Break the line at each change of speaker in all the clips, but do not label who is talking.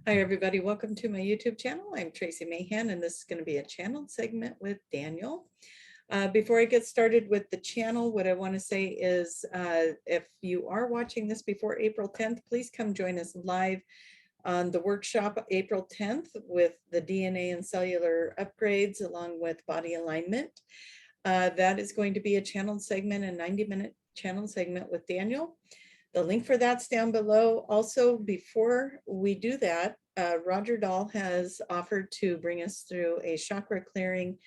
Hi, everybody. Welcome to my YouTube channel. I'm Tracie Mahan, and this is going to be a channeled segment with Daniel. Before I get started with the channel, what I want to say is if you are watching this before April 10th, please come join us live on the workshop April 10th with the DNA and cellular upgrades along with body alignment. That is going to be a channeled segment, a 90-minute channel segment with Daniel. The link for that's down below. Also, before we do that, Roger Dahl has offered to bring us through a chakra clearing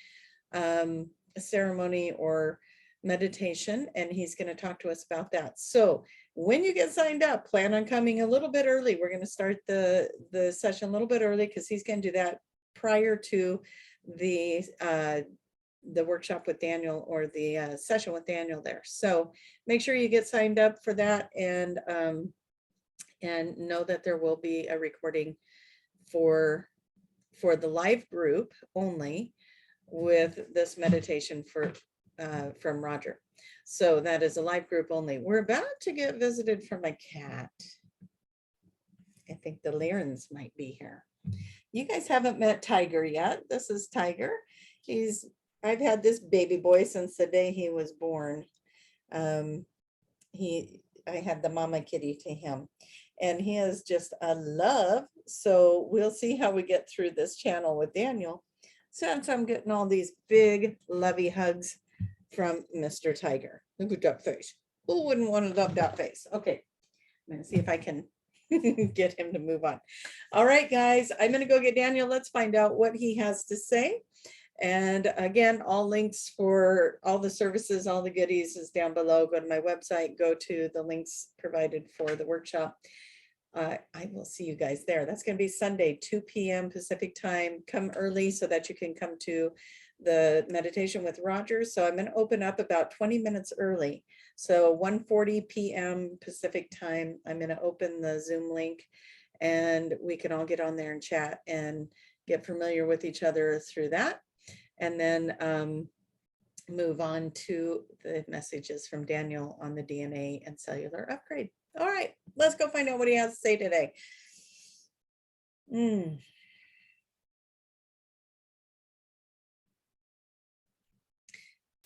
ceremony or meditation, and he's going to talk to us about that. So when you get signed up, plan on coming a little bit early. We're going to start the session a little bit early because he's going to do that prior to the workshop with Daniel or the session with Daniel there. So make sure you get signed up for that, and know that there will be a recording for the live group only with this meditation from Roger. So that is a live group only. We're about to get visited from a cat. I think the Lyrans might be here. You guys haven't met Tiger yet. This is Tiger. I've had this baby boy since the day he was born. I had the mama kitty to him, and he is just a love. So we'll see how we get through this channel with Daniel, since I'm getting all these big lovey hugs from Mr. Tiger. Look at that face. Who wouldn't want to love that face? Okay, I'm going to see if I can get him to move on. All right, guys, I'm going to go get Daniel. Let's find out what he has to say. And again, all links for all the services, all the goodies is down below. Go to my website, go to the links provided for the workshop. I will see you guys there. That's going to be Sunday, 2 p.m. Pacific time. Come early so that you can come to the meditation with Roger. So I'm going to open up about 20 minutes early. So 1:40 p.m. Pacific time, I'm going to open the Zoom link, and we can all get on there and chat and get familiar with each other through that. And then move on to the messages from Daniel on the DNA and cellular upgrade. All right, let's go find out what he has to say today.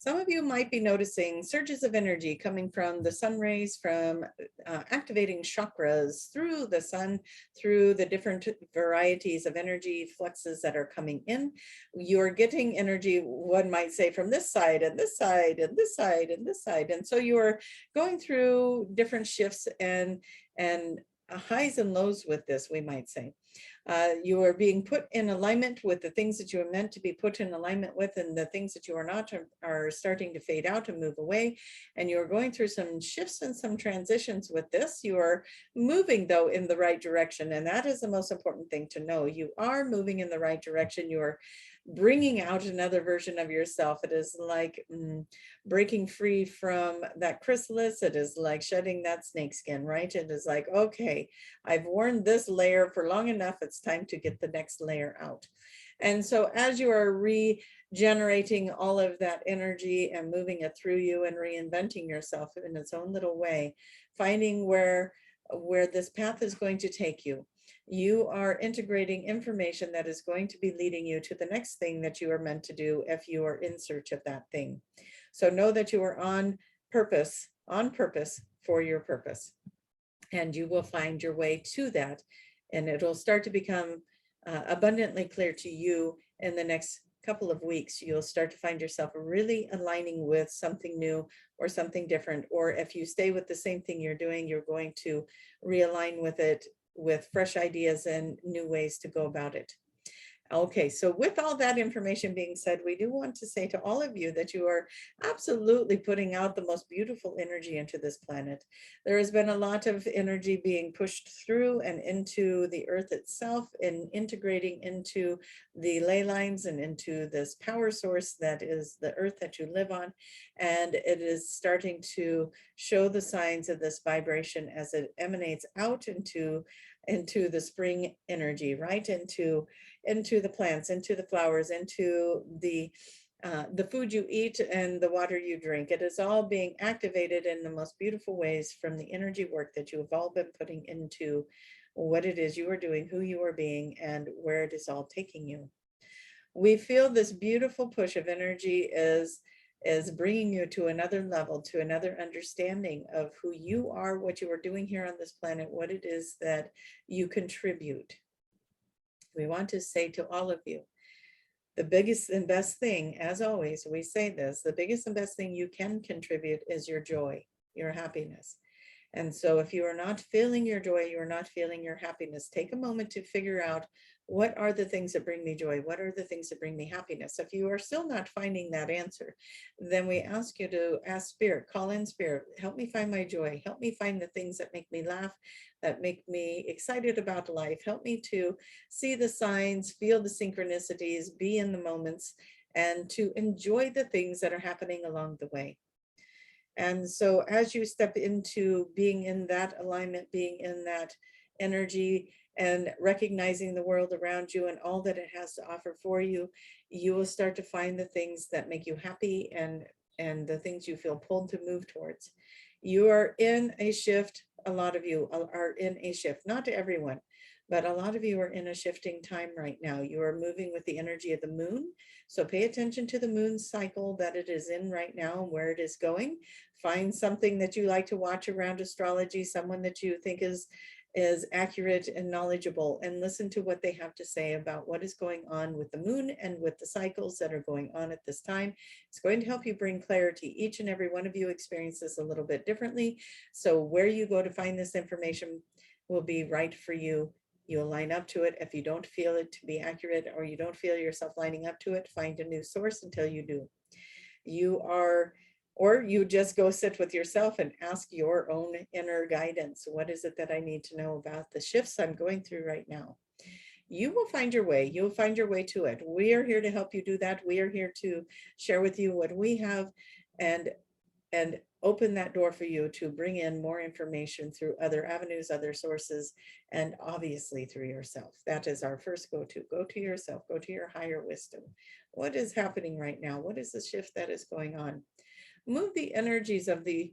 Some of you might be noticing surges of energy coming from the sun rays, from activating chakras through the sun, through the different varieties of energy fluxes that are coming in. You're getting energy, one might say, from this side and this side and this side and this side. And so you're going through different shifts and highs and lows with this, we might say. You are being put in alignment with the things that you are meant to be put in alignment with, and the things that you are not are starting to fade out and move away. And you're going through some shifts and some transitions with this. You are moving, though, in the right direction. And that is the most important thing to know. You are moving in the right direction. You are bringing out another version of yourself. It is like breaking free from that chrysalis. It is like shedding that snakeskin, right? It is like, okay, I've worn this layer for long enough. It's time to get the next layer out. And so as you are regenerating all of that energy and moving it through you and reinventing yourself in its own little way, finding where this path is going to take you, you are integrating information that is going to be leading you to the next thing that you are meant to do if you are in search of that thing. So know that you are on purpose for your purpose. And you will find your way to that. And it'll start to become abundantly clear to you in the next couple of weeks. You'll start to find yourself really aligning with something new or something different. Or if you stay with the same thing you're doing, you're going to realign with it with fresh ideas and new ways to go about it. Okay, so with all that information being said, we do want to say to all of you that you are absolutely putting out the most beautiful energy into this planet. There has been a lot of energy being pushed through and into the earth itself, and integrating into the ley lines and into this power source that is the earth that you live on. And it is starting to show the signs of this vibration as it emanates out into the spring energy, right? Into the plants, into the flowers, into the food you eat and the water you drink. It is all being activated in the most beautiful ways from the energy work that you have all been putting into what it is you are doing, who you are being, and where it is all taking you. We feel this beautiful push of energy is bringing you to another level, to another understanding of who you are, what you are doing here on this planet, what it is that you contribute. We want to say to all of you, the biggest and best thing, as always, we say this, the biggest and best thing you can contribute is your joy, your happiness. And so if you are not feeling your joy, you're not feeling your happiness, take a moment to figure out, what are the things that bring me joy? What are the things that bring me happiness? If you are still not finding that answer, then we ask you to ask Spirit, call in Spirit, help me find my joy. Help me find the things that make me laugh, that make me excited about life. Help me to see the signs, feel the synchronicities, be in the moments, and to enjoy the things that are happening along the way. And so as you step into being in that alignment, being in that energy, and recognizing the world around you and all that it has to offer for you, you will start to find the things that make you happy and the things you feel pulled to move towards. You are in a shift. A lot of you are in a shift, not to everyone, but a lot of you are in a shifting time right now. You are moving with the energy of the moon. So pay attention to the moon cycle that it is in right now and where it is going. Find something that you like to watch around astrology, someone that you think is accurate and knowledgeable, and listen to what they have to say about what is going on with the moon and with the cycles that are going on at this time. It's going to help you bring clarity. Each and every one of you experiences a little bit differently. So where you go to find this information will be right for you. You'll line up to it. If you don't feel it to be accurate, or you don't feel yourself lining up to it, find a new source until you do. Or you just go sit with yourself and ask your own inner guidance. What is it that I need to know about the shifts I'm going through right now? You will find your way. You'll find your way to it. We are here to help you do that. We are here to share with you what we have and open that door for you to bring in more information through other avenues, other sources, and obviously through yourself. That is our first go-to. Go to yourself, go to your higher wisdom. What is happening right now? What is the shift that is going on? Move the energies of the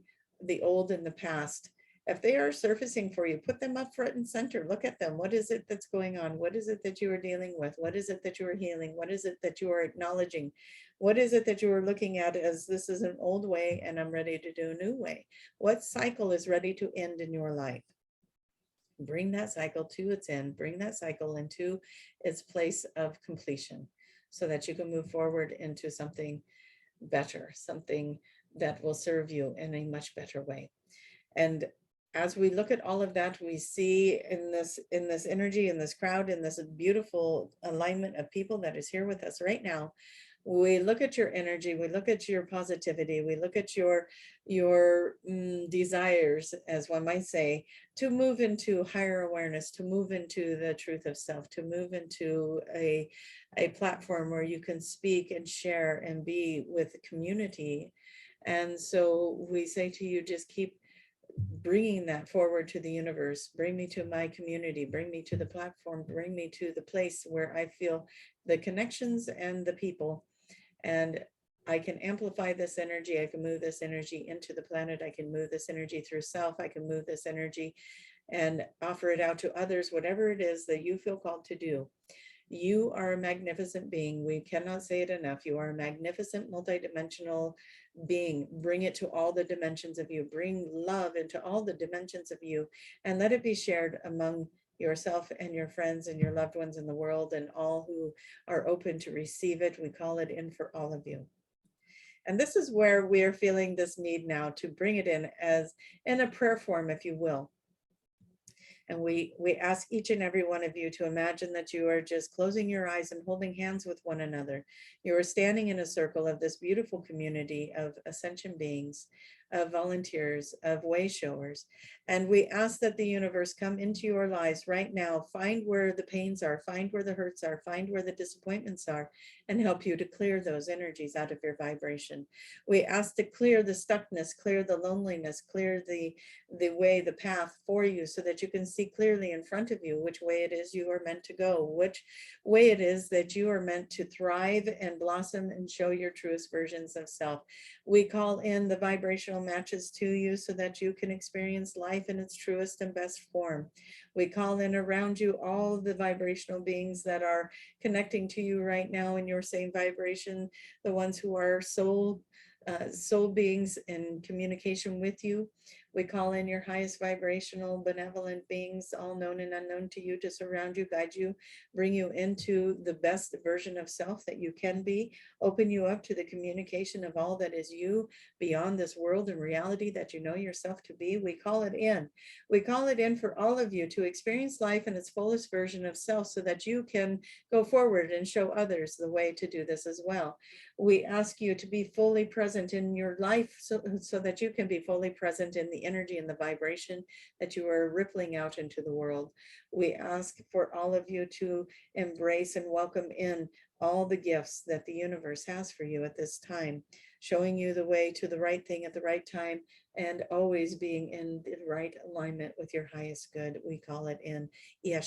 old and the past. If they are surfacing for you, put them up front and center. Look at them. What is it that's going on? What is it that you are dealing with? What is it that you are healing? What is it that you are acknowledging? What is it that you are looking at as, this is an old way and I'm ready to do a new way? What cycle is ready to end in your life? Bring that cycle to its end. Bring that cycle into its place of completion so that you can move forward into something better, something that will serve you in a much better way. And as we look at all of that, we see in this energy, in this crowd, in this beautiful alignment of people that is here with us right now, we look at your energy, we look at your positivity, we look at your desires, as one might say, to move into higher awareness, to move into the truth of self, to move into a platform where you can speak and share and be with the community. And so we say to you, just keep bringing that forward to the universe. Bring me to my community, bring me to the platform, bring me to the place where I feel the connections and the people. And I can amplify this energy. I can move this energy into the planet. I can move this energy through self. I can move this energy and offer it out to others, whatever it is that you feel called to do. You are a magnificent being. We cannot say it enough. You are a magnificent multidimensional being. Bring it to all the dimensions of you. Bring love into all the dimensions of you, and let it be shared among yourself and your friends and your loved ones in the world, and all who are open to receive it. We call it in for all of you. And this is where we are feeling this need now to bring it in as in a prayer form, if you will. And we ask each and every one of you to imagine that you are just closing your eyes and holding hands with one another. You are standing in a circle of this beautiful community of ascension beings, of volunteers, of way showers. And we ask that the universe come into your lives right now, find where the pains are, find where the hurts are, find where the disappointments are, and help you to clear those energies out of your vibration. We ask to clear the stuckness, clear the loneliness, clear the way, the path for you, so that you can see clearly in front of you which way it is you are meant to go, which way it is that you are meant to thrive and blossom and show your truest versions of self. We call in the vibrational vibrational matches to you so that you can experience life in its truest and best form. We call in around you all the vibrational beings that are connecting to you right now in your same vibration, the ones who are soul beings in communication with you. We call in your highest vibrational benevolent beings, all known and unknown to you, to surround you, guide you, bring you into the best version of self that you can be, open you up to the communication of all that is you beyond this world and reality that you know yourself to be. We call it in. We call it in for all of you to experience life in its fullest version of self so that you can go forward and show others the way to do this as well. We ask you to be fully present in your life so that you can be fully present in the energy and the vibration that you are rippling out into the world. We ask for all of you to embrace and welcome in all the gifts that the universe has for you at this time, showing you the way to the right thing at the right time, and always being in the right alignment with your highest good. We call it in. And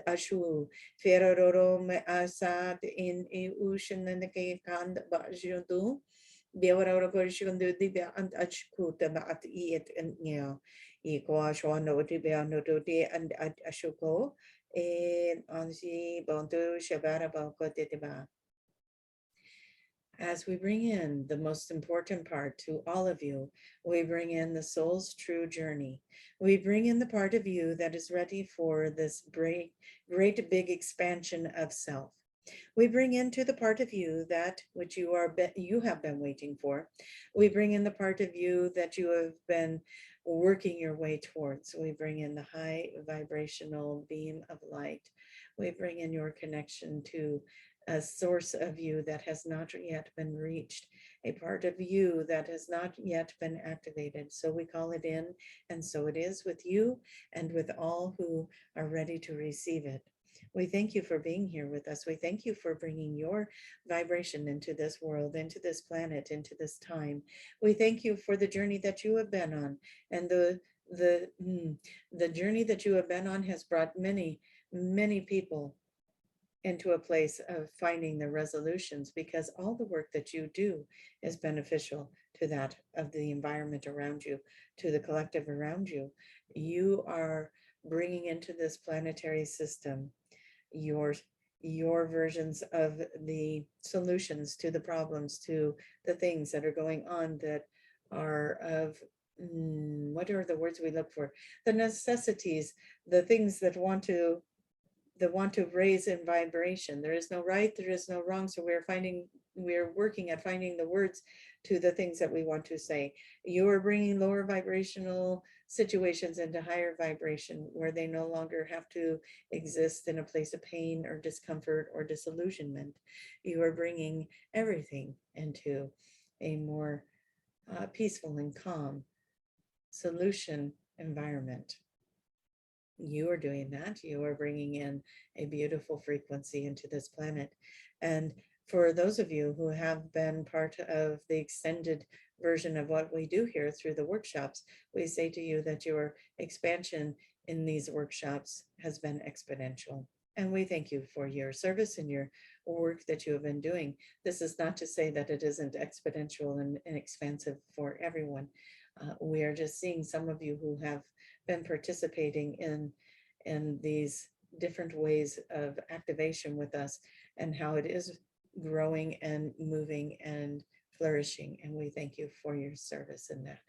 ashu ferroro me asad in ushin and the kand bajudu beora gorshundu dibia and achkuta at it and equa shwano dibia no de and ashuko and ansi bonto shabara bako diba. As we bring in the most important part to all of you, we bring in the soul's true journey. We bring in the part of you that is ready for this great big expansion of self. We bring into the part of you that which you have been waiting for. We bring in the part of you that you have been working your way towards. We bring in the high vibrational beam of light. We bring in your connection to a source of you that has not yet been reached, a part of you that has not yet been activated. So we call it in, and so it is with you and with all who are ready to receive it. We thank you for being here with us. We thank you for bringing your vibration into this world, into this planet, into this time. We thank you for the journey that you have been on, and the journey that you have been on has brought many people into a place of finding the resolutions, because all the work that you do is beneficial to that of the environment around you, to the collective around you. You are bringing into this planetary system your versions of the solutions to the problems, to the things that are going on that are of what are the words we look for? The necessities, the things that want to raise in vibration. There is no right, there is no wrong. So we're working at finding the words to the things that we want to say. You are bringing lower vibrational situations into higher vibration, where they no longer have to exist in a place of pain or discomfort or disillusionment. You are bringing everything into a more peaceful and calm solution environment. You are doing that. You are bringing in a beautiful frequency into this planet. And for those of you who have been part of the extended version of what we do here through the workshops, we say to you that your expansion in these workshops has been exponential. And we thank you for your service and your work that you have been doing. This is not to say that it isn't exponential and expansive for everyone. We are just seeing some of you who have been participating in these different ways of activation with us, and how it is growing and moving and flourishing. And we thank you for your service in that.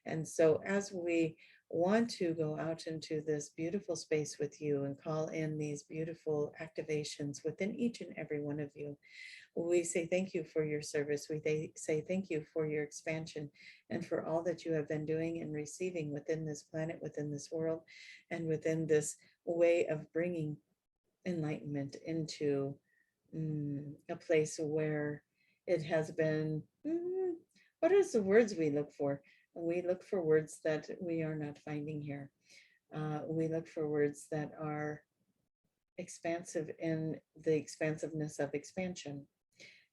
And so as we want to go out into this beautiful space with you and call in these beautiful activations within each and every one of you, we say thank you for your service. We say thank you for your expansion and for all that you have been doing and receiving within this planet, within this world, and within this way of bringing enlightenment into a place where it has been, what is the words we look for? We look for words that we are not finding here. We look for words that are expansive in the expansiveness of expansion.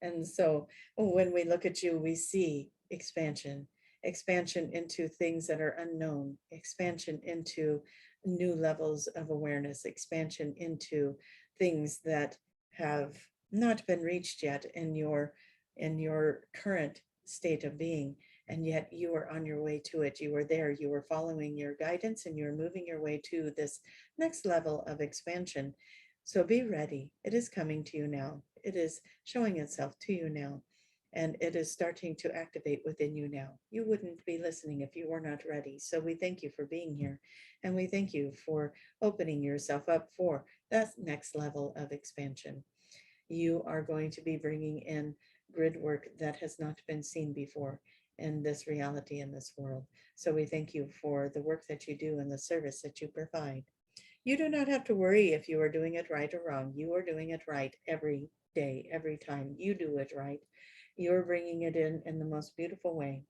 And so when we look at you, we see expansion into things that are unknown, expansion into new levels of awareness, expansion into things that have not been reached yet in your in your current state of being, and yet you are on your way to it. You were there, you were following your guidance, and you're moving your way to this next level of expansion. So be ready. It is coming to you now. It is showing itself to you now, and it is starting to activate within you now. You wouldn't be listening if you were not ready. So we thank you for being here, and we thank you for opening yourself up for that next level of expansion. You are going to be bringing in grid work that has not been seen before in this reality, in this world. So we thank you for the work that you do and the service that you provide. You do not have to worry if you are doing it right or wrong. You are doing it right every day, every time you do it right. You're bringing it in the most beautiful way.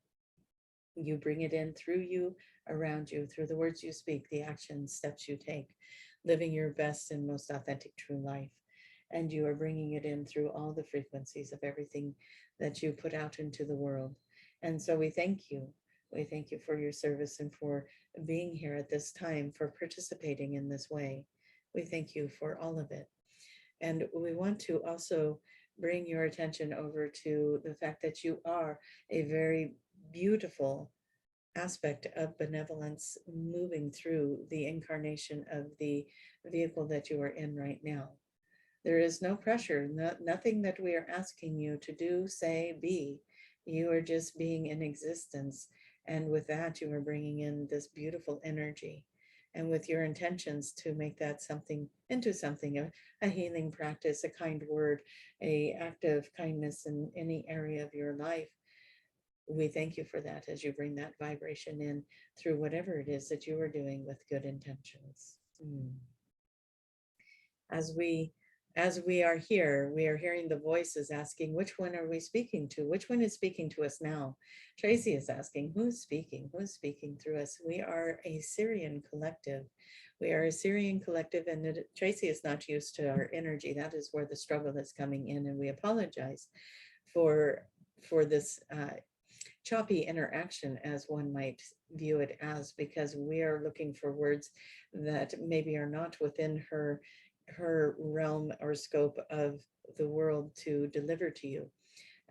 You bring it in through you, around you, through the words you speak, the actions, steps you take, living your best and most authentic true life. And you are bringing it in through all the frequencies of everything that you put out into the world. And so we thank you. We thank you for your service and for being here at this time, for participating in this way. We thank you for all of it. And we want to also bring your attention over to the fact that you are a very beautiful aspect of benevolence moving through the incarnation of the vehicle that you are in right now. There is no pressure, nothing that we are asking you to do, say, be. You are just being in existence. And with that, you are bringing in this beautiful energy. And with your intentions to make that something into something, a healing practice, a kind word, a act of kindness in any area of your life. We thank you for that as you bring that vibration in through whatever it is that you are doing with good intentions. As we are here, we are hearing the voices asking, which one are we speaking to? Which one is speaking to us now? Tracie is asking, who's speaking? Who's speaking through us? We are a Syrian collective. We are a Syrian collective, and Tracie is not used to our energy. That is where the struggle is coming in, and we apologize for this choppy interaction, as one might view it as, because we are looking for words that maybe are not within her realm or scope of the world to deliver to you.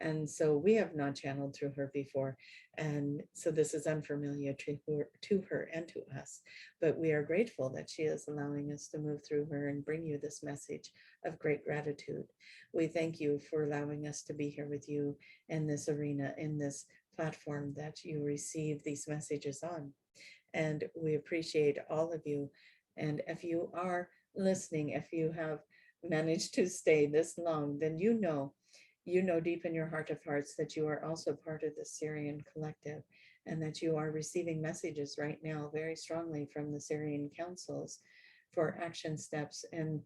And so we have not channeled through her before. And so this is unfamiliar to her and to us. But we are grateful that she is allowing us to move through her and bring you this message of great gratitude. We thank you for allowing us to be here with you in this arena, in this platform that you receive these messages on. And we appreciate all of you. And if you are listening, if you have managed to stay this long, then you know deep in your heart of hearts that you are also part of the Syrian collective, and that you are receiving messages right now very strongly from the Syrian councils for action steps and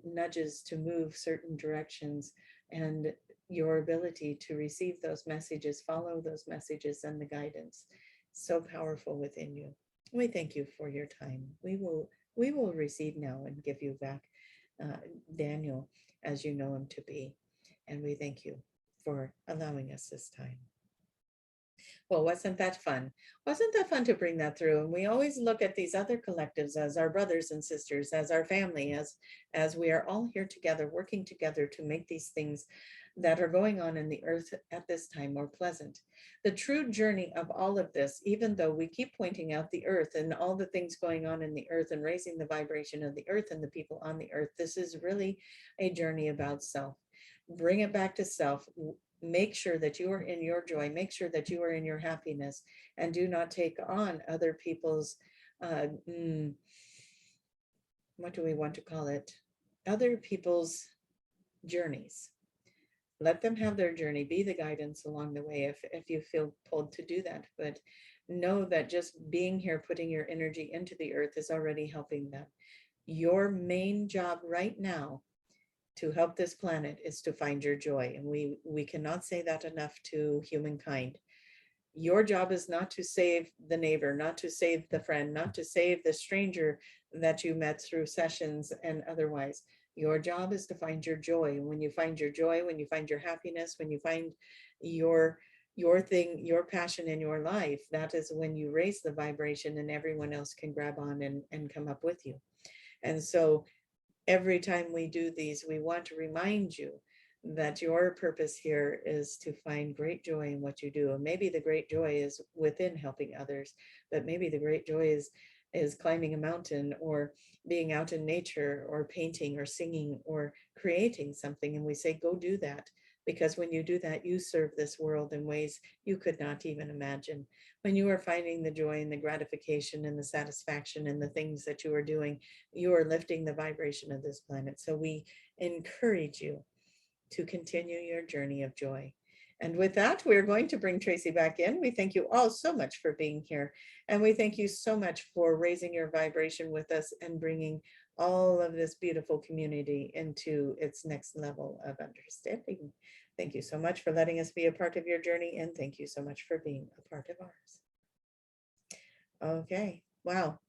nudges to move certain directions, and your ability to receive those messages, follow those messages and the guidance. So powerful within you. We thank you for your time. We will receive now and give you back Daniel as you know him to be. And we thank you for allowing us this time. Well, wasn't that fun? Wasn't that fun to bring that through? And we always look at these other collectives as our brothers and sisters, as our family, as we are all here together, working together to make these things that are going on in the earth at this time more pleasant. The true journey of all of this, even though we keep pointing out the earth and all the things going on in the earth and raising the vibration of the earth and the people on the earth, this is really a journey about self. Bring it back to self. Make sure that you are in your joy, make sure that you are in your happiness, and do not take on other people's, what do we want to call it? Other people's journeys. Let them have their journey, be the guidance along the way if you feel pulled to do that. But know that just being here, putting your energy into the earth is already helping them. Your main job right now to help this planet is to find your joy. And we cannot say that enough to humankind. Your job is not to save the neighbor, not to save the friend, not to save the stranger that you met through sessions and otherwise. Your job is to find your joy. And when you find your joy, when you find your happiness, when you find your thing, your passion in your life, that is when you raise the vibration and everyone else can grab on and come up with you. And so every time we do these, we want to remind you that your purpose here is to find great joy in what you do. And maybe the great joy is within helping others, but maybe the great joy is climbing a mountain, or being out in nature, or painting, or singing, or creating something. And we say, go do that. Because when you do that, you serve this world in ways you could not even imagine. When you are finding the joy and the gratification and the satisfaction in the things that you are doing, you are lifting the vibration of this planet. So we encourage you to continue your journey of joy. And with that, we're going to bring Tracie back in. We thank you all so much for being here. And we thank you so much for raising your vibration with us and bringing all of this beautiful community into its next level of understanding. Thank you so much for letting us be a part of your journey. And thank you so much for being a part of ours. Okay, wow.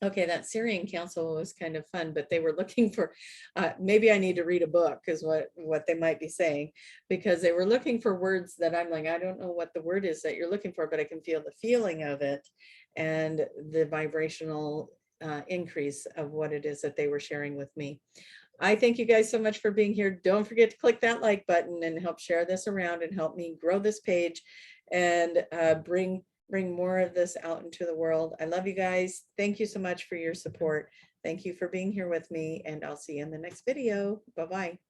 Okay, that Syrian council was kind of fun, but they were looking for, maybe I need to read a book is what they might be saying, because they were looking for words that I'm like, I don't know what the word is that you're looking for, but I can feel the feeling of it and the vibrational increase of what it is that they were sharing with me. I thank you guys so much for being here. Don't forget to click that like button and help share this around and help me grow this page and bring more of this out into the world. I love you guys. Thank you so much for your support. Thank you for being here with me, and I'll see you in the next video. Bye-bye.